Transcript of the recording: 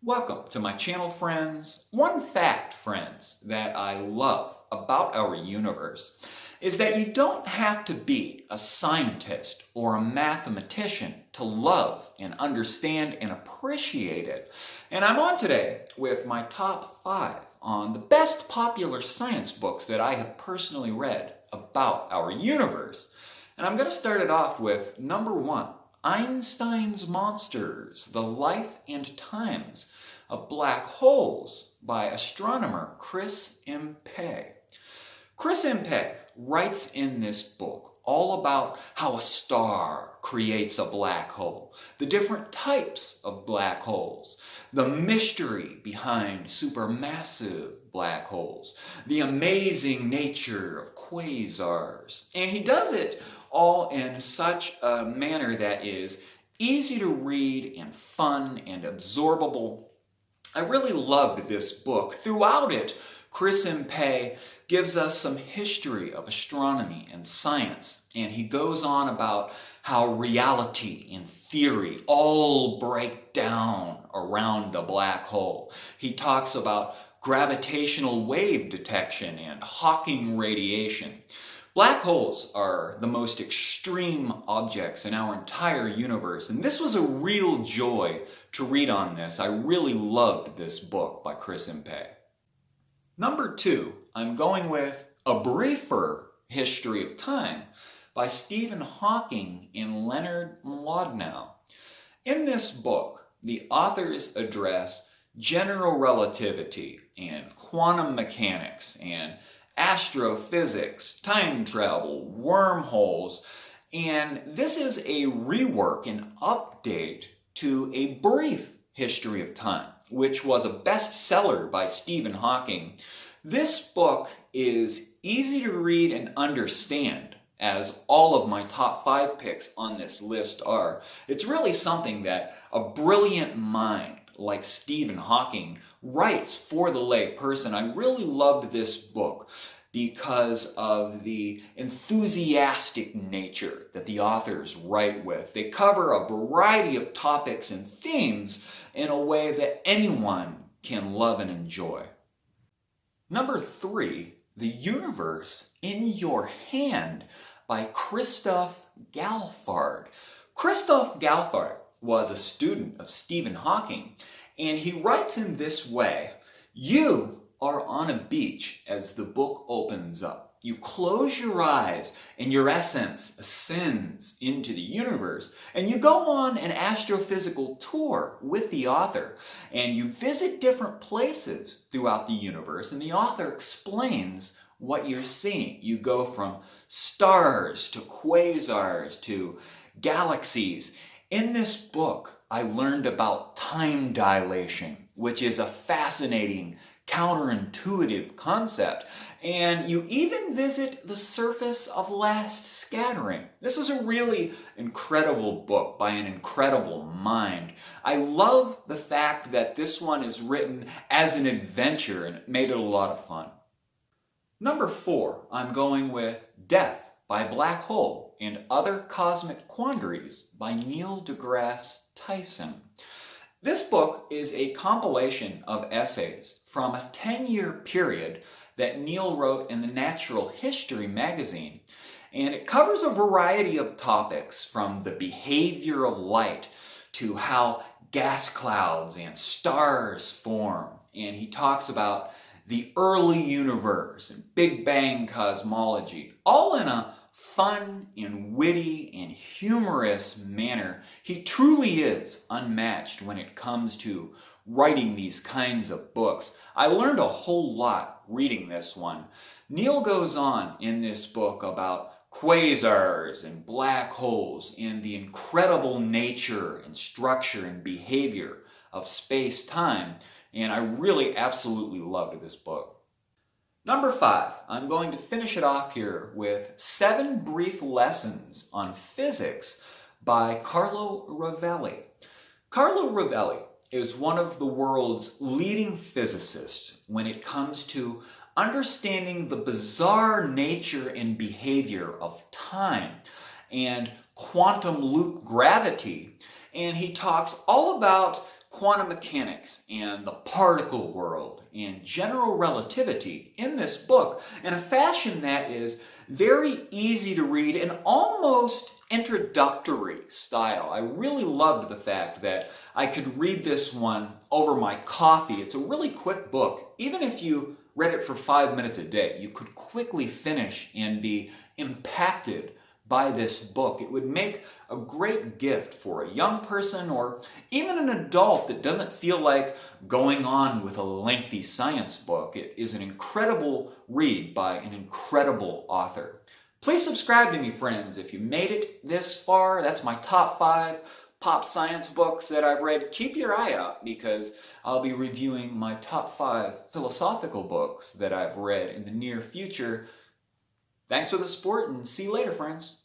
Welcome to my channel, friends. One fact, friends, that I love about our universe is that you don't have to be a scientist or a mathematician to love and understand and appreciate it. And I'm on today with my top 5 on the best popular science books that I have personally read about our universe. And I'm going to start it off with number 1. Einstein's Monsters, The Life and Times of Black Holes by astronomer Chris Impey. Chris Impey writes in this book all about how a star creates a black hole, the different types of black holes, the mystery behind supermassive black holes, the amazing nature of quasars. And he does it all in such a manner that is easy to read and fun and absorbable. I really loved this book. Throughout it, Chris Impey gives us some history of astronomy and science, and he goes on about how reality and theory all break down around a black hole. He talks about gravitational wave detection and Hawking radiation. Black holes are the most extreme objects in our entire universe, and this was a real joy to read on this. I really loved this book by Chris Impey. Number 2, I'm going with A Briefer History of Time by Stephen Hawking and Leonard Mlodinow. In this book, the authors address general relativity and quantum mechanics and astrophysics, time travel, wormholes, and this is a rework, an update to A Brief History of Time, which was a bestseller by Stephen Hawking. This book is easy to read and understand, as all of my top 5 picks on this list are. It's really something that a brilliant mind like Stephen Hawking writes for the lay person. I really loved this book because of the enthusiastic nature that the authors write with. They cover a variety of topics and themes in a way that anyone can love and enjoy. Number 3, The Universe in Your Hand by Christoph Galfard. Christoph Galfard was a student of Stephen Hawking, and he writes in this way: you are on a beach as the book opens up. You close your eyes and your essence ascends into the universe, and you go on an astrophysical tour with the author, and you visit different places throughout the universe, and the author explains what you're seeing. You go from stars to quasars to galaxies. In this book, I learned about time dilation, which is a fascinating, counterintuitive concept. And you even visit the surface of last scattering. This is a really incredible book by an incredible mind. I love the fact that this one is written as an adventure, and it made it a lot of fun. Number 4, I'm going with Death by Black Hole and Other Cosmic Quandaries by Neil deGrasse Tyson. This book is a compilation of essays from a 10-year period that Neil wrote in the Natural History magazine, and it covers a variety of topics from the behavior of light to how gas clouds and stars form, and he talks about the early universe and Big Bang cosmology, all in a fun and witty and humorous manner. He truly is unmatched when it comes to writing these kinds of books. I learned a whole lot reading this one. Neil goes on in this book about quasars and black holes and the incredible nature and structure and behavior of space-time, and I really absolutely loved this book. Number 5, I'm going to finish it off here with 7 Brief Lessons on Physics by Carlo Rovelli. Carlo Rovelli is one of the world's leading physicists when it comes to understanding the bizarre nature and behavior of time and quantum loop gravity. And he talks all about quantum mechanics and the particle world and general relativity in this book in a fashion that is very easy to read and almost introductory style. I really loved the fact that I could read this one over my coffee. It's a really quick book. Even if you read it for 5 minutes a day, you could quickly finish and be impacted by this book. It would make a great gift for a young person or even an adult that doesn't feel like going on with a lengthy science book. It is an incredible read by an incredible author. Please subscribe to me, friends, if you made it this far. That's my top 5 pop science books that I've read. Keep your eye out because I'll be reviewing my top 5 philosophical books that I've read in the near future. Thanks for the support and see you later, friends.